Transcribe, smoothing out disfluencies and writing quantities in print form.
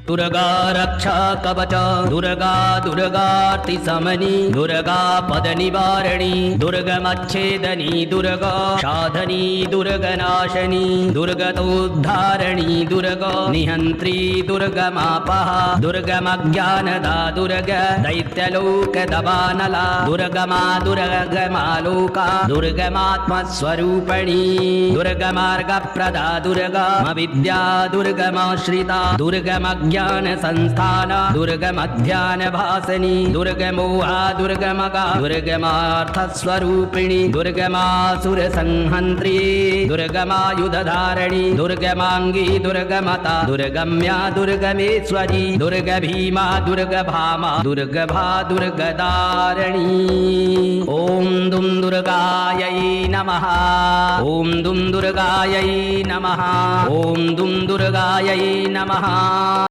दुर्गा रक्षा कवच दुर्गा दुर्गार्तिशमनी दुर्गा पदनिवारिणी दुर्गमच्छेदनी दुर्गा साधनी दुर्गनाशनी दुर्गतोद्धारिणी दुर्गा निहन्त्री दुर्गमापः दुर्गमज्ञानदा दुर्गा दैत्यलोकदवानला दुर्गमा दुर्गमालोका दुर्गमात्मस्वरूपिणी दुर्गमार्गप्रदा दुर्गमविद्या दुर्गमाश्रिता दुर्गमज्ञानसंस्थाना दुर्गमध्यानभासिनी दुर्गमोहा दुर्गमगा दुर्गमार्थस्वरूपिणी दुर्गमासुरसंहन्त्री दुर्गमायुधधारिणी दुर्गमाङ्गी दुर्गमता दुर्गम्या दुर्गमेश्वरी दुर्गभीमा दुर्गभामा दुर्गभा दुर्गदारिणी ॐ दुं दुर्गायै नमः ॐ दुं दुर्गायै नमः ॐ दुं दुर्गायै नमः।